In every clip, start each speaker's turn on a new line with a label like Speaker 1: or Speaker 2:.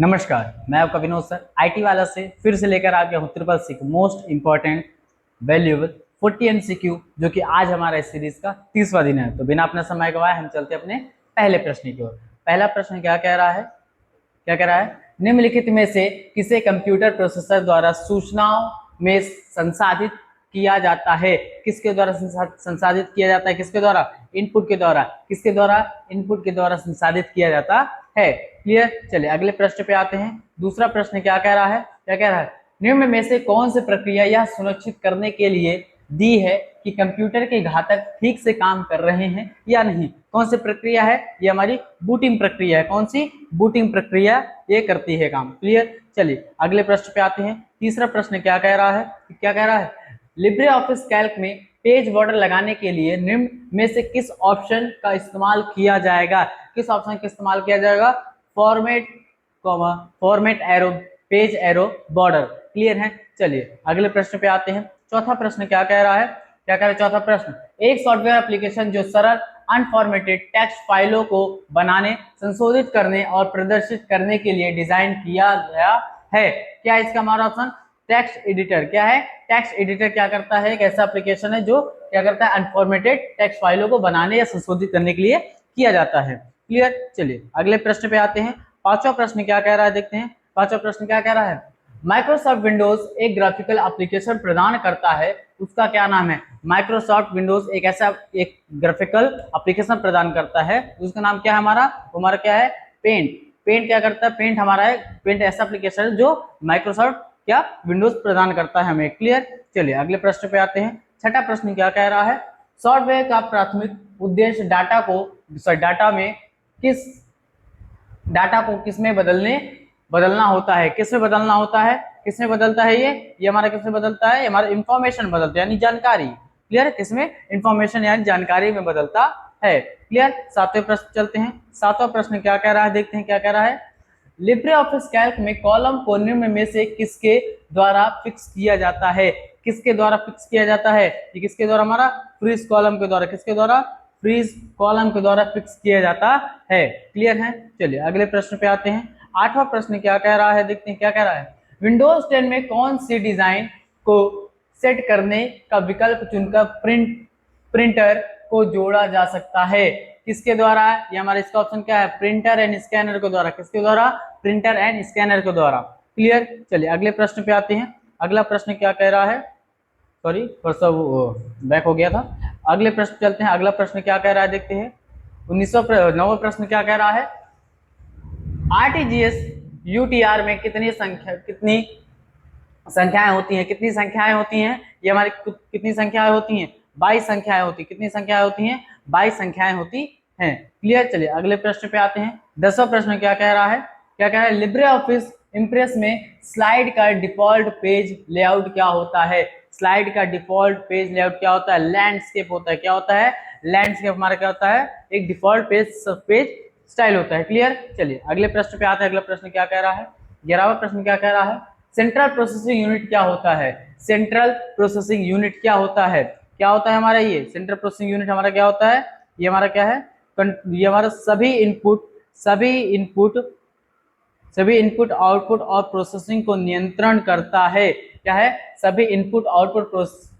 Speaker 1: नमस्कार, मैं आपका विनोद सर आईटी वाला से फिर से लेकर आ गया हूँ triple C most important valuable 40 MCQ, जो कि आज हमारा इस सीरीज का 30वां दिन है। तो बिना अपना समय गवाए हम चलते अपने पहले प्रश्न की ओर। पहला प्रश्न क्या कह रहा है? निम्नलिखित में से किसे कंप्यूटर प्रोसेसर द्वारा सूचनाओं में संसाधित किया जाता है? किसके द्वारा संसाधित किया जाता है? किसके द्वारा? इनपुट के द्वारा। किसके द्वारा? इनपुट के द्वारा संसाधित किया जाता है। क्लियर? चलिए अगले प्रश्न पे आते हैं। दूसरा प्रश्न क्या कह रहा है? निम्न में से कौन सी प्रक्रिया यह सुनिश्चित करने के लिए दी है कि कंप्यूटर के घटक ठीक से काम कर रहे हैं या नहीं? कौन सी प्रक्रिया है? ये हमारी बूटिंग प्रक्रिया है। कौन सी? बूटिंग प्रक्रिया ये करती है काम। क्लियर? चलिए अगले प्रश्न पे आते हैं। तीसरा प्रश्न क्या कह रहा है? लिब्रे ऑफिस कैल्क में पेज बॉर्डर लगाने के लिए निम्न में से किस ऑप्शन का इस्तेमाल किया जाएगा? किस ऑप्शन का इस्तेमाल किया जाएगा? Format arrow, page arrow, border. Clear है? चलिए अगले प्रश्न पे आते हैं। चौथा प्रश्न क्या कह रहा है? चौथा प्रश्न, एक सॉफ्टवेयर एप्लीकेशन जो सरल अनफॉर्मेटेड टेक्स्ट फाइलों को बनाने, संशोधित करने और प्रदर्शित करने के लिए डिजाइन किया गया है। क्या इसका हमारा ऑप्शन? Text editor. क्या है? टेक्स्ट एडिटर क्या करता है? एक ऐसा एप्लीकेशन है जो क्या करता है? अनफॉर्मेटेड टेक्स्ट फाइलों को बनाने या संशोधित करने के लिए किया जाता है। क्लियर? चलिए अगले प्रश्न पे आते हैं। पांचवा प्रश्न क्या कह रहा है? देखते हैं पांचवा प्रश्न क्या कह रहा है। माइक्रोसॉफ्ट विंडोज एक ग्राफिकल एप्लीकेशन प्रदान करता है, उसका क्या नाम है? माइक्रोसॉफ्ट विंडोज एक ऐसा एक ग्राफिकल एप्लीकेशन प्रदान करता है, उसका नाम क्या है? हमारा क्या है? पेंट। पेंट क्या करता है? पेंट हमारा है, पेंट ऐसा एप्लीकेशन है जो माइक्रोसॉफ्ट क्या विंडोज प्रदान करता है हमें। क्लियर? चलिए अगले प्रश्न पे आते हैं। छठा प्रश्न क्या कह रहा है? सॉफ्टवेयर का प्राथमिक उद्देश्य डाटा को किसमें बदलना होता है? किसमें बदलना होता है? किसमें बदलता है? ये हमारा किसमें बदलता है? हमारा इंफॉर्मेशन बदलता है, यानी जानकारी। क्लियर? किसमें? इंफॉर्मेशन यानी जानकारी में बदलता है। क्लियर? सातवें प्रश्न चलते हैं। सातवां प्रश्न क्या कह रहा है? देखते हैं क्या कह रहा है। लिब्रे ऑफिस कैल्क में कॉलम को निम्न में से किसके द्वारा फिक्स किया जाता है? किसके द्वारा फिक्स किया जाता है? ये किसके द्वारा? हमारा फ्रीज कॉलम के द्वारा। किसके द्वारा? फ्रीज कॉलम के द्वारा फिक्स किया जाता है। क्लियर है? चलिए अगले प्रश्न पे आते हैं। आठवां प्रश्न क्या कह रहा है? देखते हैं क्या कह रहा है। विंडोज 10 में कौन सी डिजाइन को सेट करने का विकल्प चुनकर प्रिंटर को जोड़ा जा सकता है? किसके द्वारा? ये हमारा इसका ऑप्शन क्या है? प्रिंटर एंड स्कैनर के द्वारा। किसके द्वारा? प्रिंटर एंड स्कैनर के द्वारा। क्लियर? चलिए अगले प्रश्न पे आते हैं। अगला प्रश्न क्या कह रहा है? सॉरी थोड़ा सा वो बैक हो गया था। अगले प्रश्न चलते हैं। अगला प्रश्न क्या कह रहा है? देखते हैं। 1909वां प्रश्न क्या कह रहा है? आरटीजीएस यूटीआर में कितनी संख्याएं होती हैं? कितनी संख्याएं होती हैं? ये हमारी कितनी संख्याएं होती हैं? 22 संख्याएं होती। कितनी संख्याएं होती हैं? 22 संख्याएं होती हैं। क्लियर? चलिए अगले प्रश्न पे आते हैं। 10वां प्रश्न क्या कह रहा है? क्या कह रहा है? लिब्रे ऑफिस इंप्रेस में स्लाइड का डिफॉल्ट पेज लेआउट क्या होता है? स्लाइड का डिफॉल्ट पेज लेआउट क्या होता है? लैंडस्केप होता है। क्या होता है? लैंडस्केप हमारा क्या होता है? एक डिफॉल्ट पेज स्टाइल होता है। क्लियर? चलिए अगले प्रश्न पे आते हैं। अगला प्रश्न क्या कह रहा है? 11वां प्रश्न क्या कह रहा है? सेंट्रल प्रोसेसिंग यूनिट क्या होता है? सेंट्रल प्रोसेसिंग यूनिट क्या होता है? क्या होता है हमारा? ये सेंट्रल प्रोसेसिंग यूनिट हमारा क्या होता है? ये हमारा क्या है? ये हमारा सभी इनपुट आउटपुट और प्रोसेसिंग को नियंत्रण करता है। क्या है? सभी इनपुट आउटपुट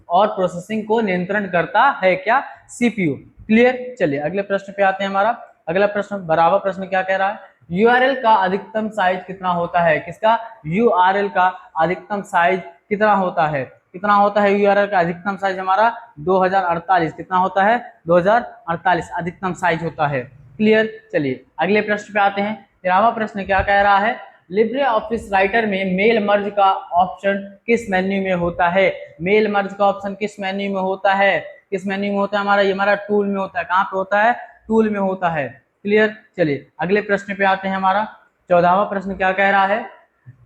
Speaker 1: और प्रोसेसिंग को नियंत्रण करता है। क्या? सीपीयू। क्लियर? चलिए अगले प्रश्न पे आते हैं। हमारा अगला प्रश्न 12वां प्रश्न क्या कह रहा है? यूआरएल का अधिकतम साइज कितना होता है? किसका? यूआरएल का अधिकतम साइज कितना होता है? कितना होता है यूआरएल का अधिकतम साइज? हमारा 2048। कितना होता है? 2048 अधिकतम साइज होता है। क्लियर? चलिए अगले प्रश्न पे आते हैं। 13वां प्रश्न क्या कह रहा है? लिब्रे ऑफिस राइटर में मेल मर्ज का ऑप्शन किस मेन्यू में होता है? मेल मर्ज का ऑप्शन किस मेन्यू में होता है? किस मेन्यू में होता है? हमारा ये हमारा टूल में होता है। कहाँ पे होता है? टूल में होता है। क्लियर? चलिए अगले प्रश्न पे आते हैं। हमारा 14वां प्रश्न क्या कह रहा है?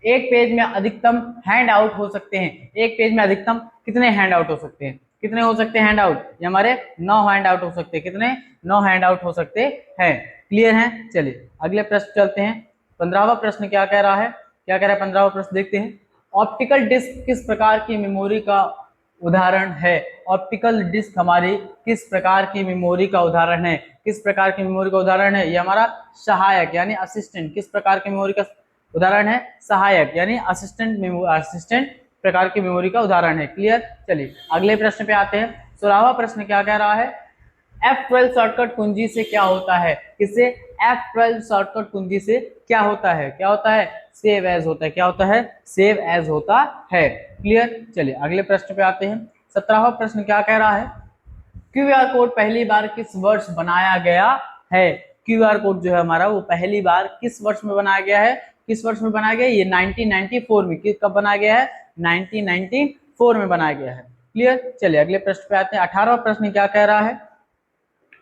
Speaker 1: एक पेज में अधिकतम हैंड आउट हो सकते हैं। एक पेज में अधिकतम कितने हैंड आउट हो सकते हैं? कितने हो सकते हैं हैंड आउट? ये हमारे 9 हैंड आउट हो सकते हैं। कितने? 9 हैंड आउट हो सकते हैं। क्लियर है? चलिए अगले प्रश्न चलते हैं। 15वां प्रश्न क्या कह रहा है? क्या कह रहा है? 15वां प्रश्न देखते हैं। ऑप्टिकल डिस्क किस प्रकार की मेमोरी का उदाहरण है? ऑप्टिकल डिस्क हमारी किस प्रकार की मेमोरी का उदाहरण है? किस प्रकार की मेमोरी का उदाहरण है? ये हमारा सहायक यानी असिस्टेंट। किस प्रकार की मेमोरी का उदाहरण है सहायक यानी असिस्टेंट प्रकार की मेमोरी का उदाहरण है। क्लियर। चलिए अगले प्रश्न पे आते हैं। 16वां प्रश्न क्या कह रहा है, F12 शॉर्टकट कुंजी से क्या होता है, किससे, F12 शॉर्टकट कुंजी से क्या होता है, क्या होता है, सेव एज होता है, क्या होता है, सेव एज होता है। क्लियर। चलिए अगले प्रश्न पे आते हैं। 17वां प्रश्न क्या कह रहा है, क्यूआर कोड पहली बार किस वर्ष बनाया गया है। क्यूआर कोड जो है हमारा वो पहली बार किस वर्ष में बनाया गया है, किस वर्ष में बनाया गया है, ये 1994 में, कब बनाया गया है, 1994 में बनाया गया है। क्लियर। चलिए अगले प्रश्न पे आते हैं। 18वां प्रश्न क्या कह रहा है,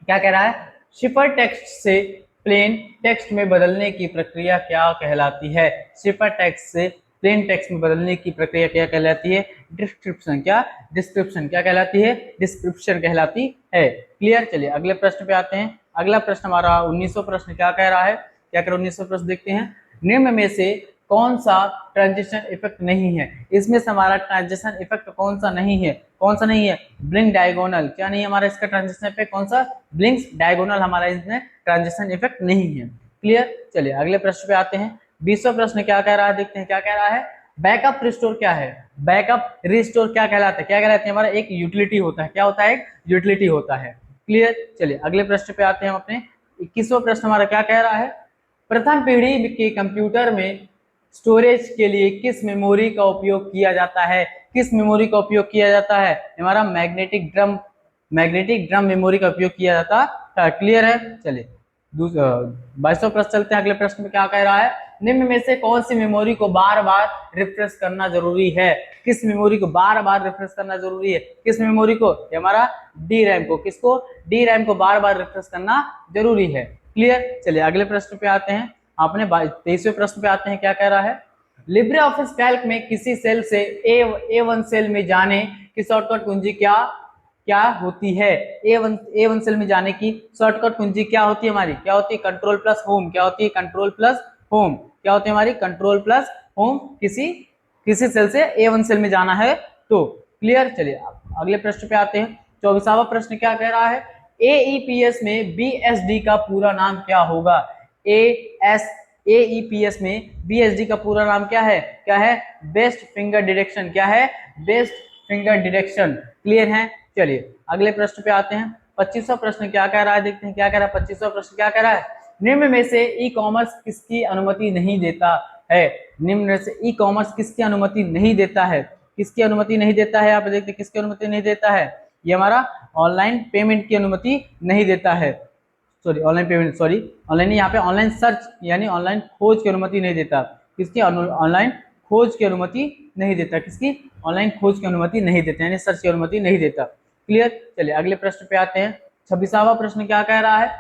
Speaker 1: क्या कह रहा है, शिफर टेक्स्ट से प्लेन टेक्स्ट में बदलने की प्रक्रिया क्या कहलाती है। शिफर टेक्स्ट से प्लेन टेक्स्ट में बदलने की प्रक्रिया क्या कहलाती है, डिस्क्रिप्शन। क्या, डिस्क्रिप्शन क्या कहलाती है, डिस्क्रिप्शन कहलाती है। क्लियर। चलिए अगले प्रश्न पे आते हैं। अगला प्रश्न हमारा 19वां प्रश्न क्या कह रहा है, क्या कर 19वां प्रश्न देखते हैं। निम्न में से कौन सा ट्रांजिशन इफेक्ट नहीं है, इसमें से हमारा ट्रांजिशन इफेक्ट कौन सा नहीं है, कौन सा नहीं है, ब्लिंक डायगोनल। क्या नहीं है हमारा इसका ट्रांजिशन इफेक्ट, कौन सा, ब्लिंक डायगोनल हमारा इसमें ट्रांजिशन इफेक्ट नहीं है। क्लियर। चलिए अगले प्रश्न पे आते हैं। 20वां प्रश्न क्या कह रहा है, देखते हैं क्या कह रहा है। बैकअप रिस्टोर क्या है, बैकअप रिस्टोर क्या कहलाता है, क्या कहलाते हैं, हमारा एक यूटिलिटी होता है, क्या होता है, एक यूटिलिटी होता है। क्लियर। चलिए अगले प्रश्न पे आते हैं हम अपने। 21वां प्रश्न हमारा क्या कह रहा है, प्रथम पीढ़ी के कंप्यूटर में स्टोरेज के लिए किस मेमोरी का उपयोग किया जाता है, किस मेमोरी का उपयोग किया जाता है, हमारा मैग्नेटिक ड्रम मेमोरी का उपयोग किया जाता है। क्लियर है। चलिए 22वां प्रश्न चलते हैं। अगले प्रश्न में क्या कह रहा है, निम्न में से कौन सी मेमोरी को बार बार रिफ्रेश करना जरूरी है, किस मेमोरी को बार बार रिफ्रेश करना जरूरी है, किस मेमोरी को, हमारा डी रैम को, किसको, डी रैम को बार बार रिफ्रेश करना जरूरी है। क्लियर। चलिए अगले प्रश्न पे आते हैं। आपने 23वें प्रश्न पे आते हैं। क्या कह रहा है, लिब्रे ऑफिस कैल्क में किसी सेल से A1 सेल में जाने की शॉर्टकट कुंजी क्या क्या होती है। A1 सेल में जाने की शॉर्टकट कुंजी क्या होती है हमारी, क्या होती है, कंट्रोल प्लस होम। क्या होती है, कंट्रोल प्लस होम। क्या होती है हमारी, कंट्रोल प्लस होम। किसी सेल से A1 सेल में जाना है तो। क्लियर। चलिए अगले प्रश्न पे आते हैं। 24वां प्रश्न क्या कह रहा है, AEPS में BSD का पूरा नाम क्या होगा। AEPS में BSD का पूरा नाम क्या है, क्या है, बेस्ट फिंगर डिटेक्शन। क्या है, बेस्ट फिंगर डिटेक्शन। क्लियर है। चलिए अगले प्रश्न पे आते हैं। 25वां प्रश्न क्या कह रहा है, देखते हैं क्या कह रहा है। 25वां प्रश्न क्या कह रहा है, निम्न में से ई कॉमर्स किसकी अनुमति नहीं देता है, निम्न में से ई कॉमर्स किसकी अनुमति नहीं देता है, किसकी अनुमति नहीं देता है, आप देखते हैं किसकी अनुमति नहीं देता है, ये हमारा ऑनलाइन पेमेंट की अनुमति नहीं देता है। Sorry online payment, sorry online नहीं, यहाँ पे ऑनलाइन सर्च यानी ऑनलाइन खोज की अनुमति नहीं देता, किसकी, ऑनलाइन खोज की अनुमति नहीं देता, किसकी, ऑनलाइन खोज की अनुमति नहीं देता यानी सर्च की अनुमति नहीं देता। क्लियर। चलिए अगले प्रश्न पे आते हैं। 26वां प्रश्न क्या कह रहा है,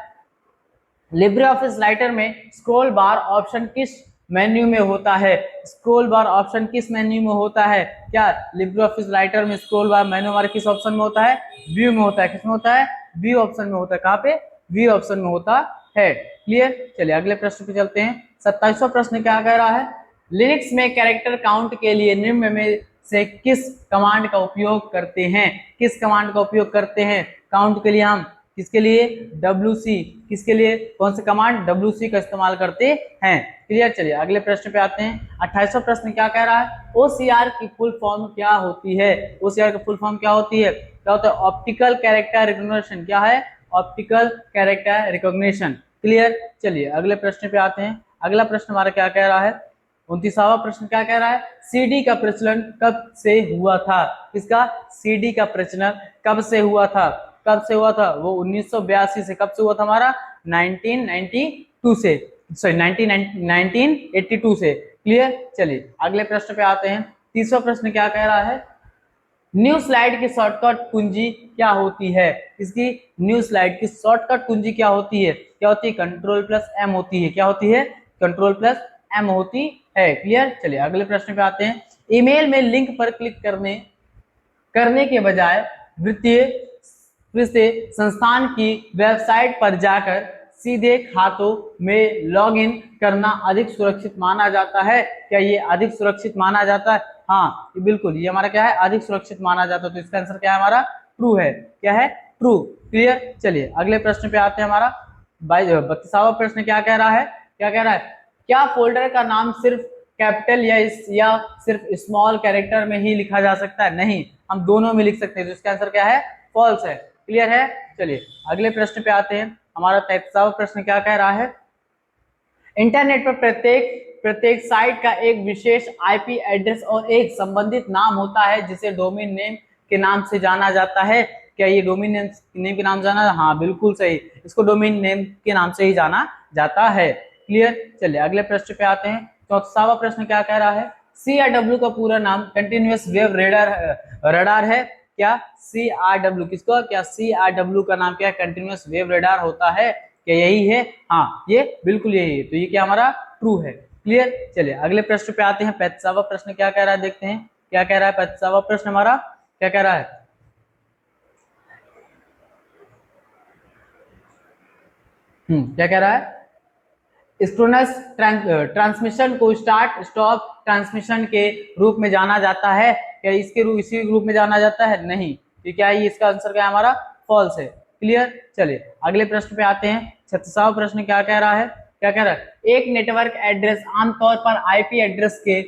Speaker 1: लिब्रे ऑफिस राइटर में स्क्रॉल बार ऑप्शन किस मेन्यू में होता है, स्क्रॉल बार ऑप्शन किस मेन्यू में होता है, क्या, लिब्रे ऑफिस राइटर में स्क्रॉल बार मेन्यू हमारे किस ऑप्शन में होता है, व्यू में होता है, किसमें होता है, व्यू ऑप्शन में होता है, कहाँ पे, व्यू ऑप्शन में होता है। क्लियर। चलिए अगले प्रश्न पे चलते हैं। 27वां प्रश्न क्या कह रहा है, लिनक्स में कैरेक्टर काउंट के लिए निम्न में से किस कमांड का उपयोग करते हैं, किस कमांड का उपयोग करते हैं काउंट के लिए, हम किसके लिए, WC, किसके लिए, कौन से कमांड, WC का इस्तेमाल करते हैं। क्लियर। चलिए अगले प्रश्न पे आते हैं। 28वां प्रश्न क्या कह रहा है, OCR की फुल फॉर्म क्या होती है, OCR की फुल फॉर्म क्या होती है, क्या होता है, ऑप्टिकल कैरेक्टर रिकॉग्निशन। क्या है, ऑप्टिकल कैरेक्टर रिकॉग्निशन। क्लियर। चलिए अगले प्रश्न पे आते हैं। अगला प्रश्न हमारा क्या कह रहा है, 29वां प्रश्न क्या कह रहा है, CD का प्रचलन कब से हुआ था, किसका, CD का प्रचलन कब से हुआ था, कब से हुआ था, वो 1982 से, कब से हुआ था हमारा, 1992 से, सॉरी 1982 से। क्लियर। चलिए अगले प्रश्न पे आते हैं। 30वां प्रश्न क्या कह रहा है, न्यू स्लाइड की शॉर्टकट कुंजी क्या होती है, इसकी, न्यू स्लाइड की शॉर्टकट कुंजी क्या होती है, क्या होती है, कंट्रोल प्लस M होती है, क्या होती है, कंट्रोल प्लस M होती है। क्लियर। चलिए अगले प्रश्न पे आते हैं। ईमेल में लिंक पर क्लिक करने के बजाय वित्तीय संस्थान की वेबसाइट पर जाकर सीधे खातों में लॉगिन करना अधिक सुरक्षित माना जाता है, क्या ये अधिक सुरक्षित माना जाता है, हाँ बिल्कुल, ये हमारा क्या है, अधिक सुरक्षित माना जाता है। तो इसका आंसर क्या है हमारा, ट्रू है, क्या है, ट्रू। क्लियर। चलिए अगले प्रश्न पे आते हैं। हमारा 32वां प्रश्न क्या कह रहा है, क्या कह रहा है, क्या फोल्डर का नाम सिर्फ कैपिटल या सिर्फ स्मॉल कैरेक्टर में ही लिखा जा सकता है? नहीं, हम दोनों में लिख सकते हैं, तो इसका आंसर क्या है? फॉल्स है। क्लियर है? चलिए अगले प्रश्न पे आते हैं। हमारा 33वां प्रश्न क्या कह रहा है? इंटरनेट पर प्रत्येक साइट का एक विशेष आईपी एड्रेस और एक संबंधित नाम होता है जिसे डोमेन नेम के नाम से जाना जाता है। क्या ये डोमेन नेम के नाम जाना? हाँ बिल्कुल सही, इसको डोमेन नेम के नाम से ही जाना जाता है। क्लियर? चलिए अगले प्रश्न पे आते हैं। 34वां प्रश्न क्या कह रहा है? CRW का पूरा नाम कंटिन्यूअस वेव रडार है। क्या CRW किसको? क्या CRW का नाम क्या है? कंटिन्यूअस वेव रडार होता है। क्या यही है? हाँ ये बिल्कुल यही है, तो ये क्या हमारा ट्रू है। क्लियर? चलिए अगले प्रश्न पे आते हैं। 35वां प्रश्न क्या कह रहा है, देखते हैं क्या कह रहा है। 35वां प्रश्न हमारा क्या कह रहा है? क्या कह रहा है? सिंक्रोनस ट्रांसमिशन को स्टार्ट स्टॉप ट्रांसमिशन के रूप में जाना जाता है। क्या इसी रूप में जाना जाता है? नहीं, तो क्या है इसका आंसर क्या है हमारा? फॉल्स है। क्लियर? चलिए अगले प्रश्न पे आते हैं। 36वां प्रश्न क्या कह रहा है? क्या कह रहा है? एक नेटवर्क एड्रेस आमतौर पर आईपी एड्रेस के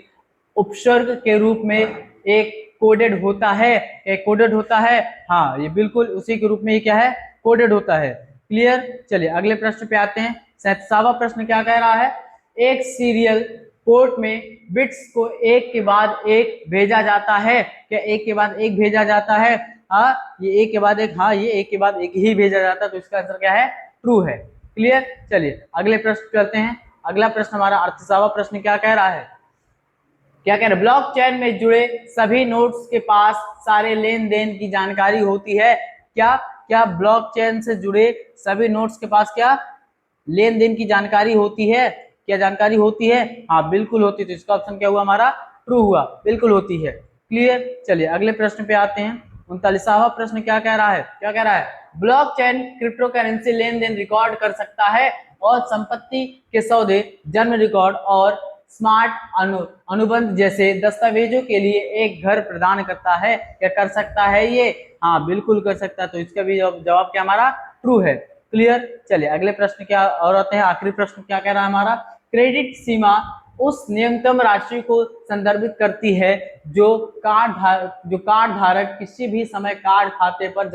Speaker 1: उपसर्ग के रूप में एक कोडेड होता है। एक कोडेड होता है, हाँ ये बिल्कुल उसी के रूप में ये क्या है? कोडेड होता है। क्लियर? चलिए अगले प्रश्न पे आते हैं। 37वां प्रश्न क्या कह रहा है? एक सीरियल पोर्ट में बिट्स को एक के बाद एक भेजा जाता है। क्या एक के बाद एक भेजा जाता है? हाँ ये एक के बाद एक, हाँ ये एक के बाद एक ही भेजा जाता है, तो इसका आंसर क्या है? ट्रू है। क्लियर? चलिए अगले प्रश्न चलते हैं। अगला प्रश्न हमारा 38वां प्रश्न क्या कह रहा है? क्या कह रहे? ब्लॉकचेन में जुड़े सभी नोड्स के पास सारे लेन देन की जानकारी होती है। क्या क्या ब्लॉकचेन से जुड़े सभी नोड्स के पास क्या लेन देन की जानकारी होती है? क्या जानकारी होती है? हाँ बिल्कुल होती है, तो इसका ऑप्शन क्या हुआ हमारा? ट्रू हुआ, बिल्कुल होती है। क्लियर? चलिए अगले प्रश्न पे आते हैं। 39वां प्रश्न क्या कह रहा है? क्या कह रहा है? ब्लॉकचेन क्रिप्टो करेंसी लेन देन रिकॉर्ड कर सकता है और संपत्ति के सौदे, जन्म रिकॉर्ड और स्मार्ट अनुबंध जैसे दस्तावेजों के लिए एक घर प्रदान करता है। क्या कर सकता है ये? हाँ बिल्कुल कर सकता है, तो इसका भी जवाब क्या हमारा? ट्रू है। क्लियर? चलिए अगले प्रश्न क्या और आते हैं। आखिरी प्रश्न क्या कह रहा है हमारा? क्रेडिट सीमा उस न्यूनतम राशि को संदर्भित करती है जो कार्ड धारक किसी भी समय कार्ड खाते पर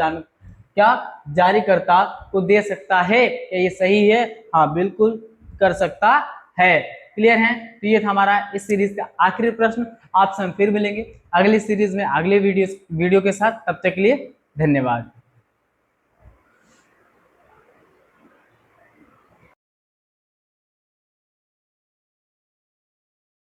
Speaker 1: क्या जारीकर्ता को दे सकता है। क्या ये सही है? हाँ बिल्कुल कर सकता है। क्लियर है? तो ये था हमारा इस सीरीज का आखिरी प्रश्न। आपसे हम फिर मिलेंगे अगली सीरीज में अगले वीडियो के साथ। तब तक के लिए धन्यवाद।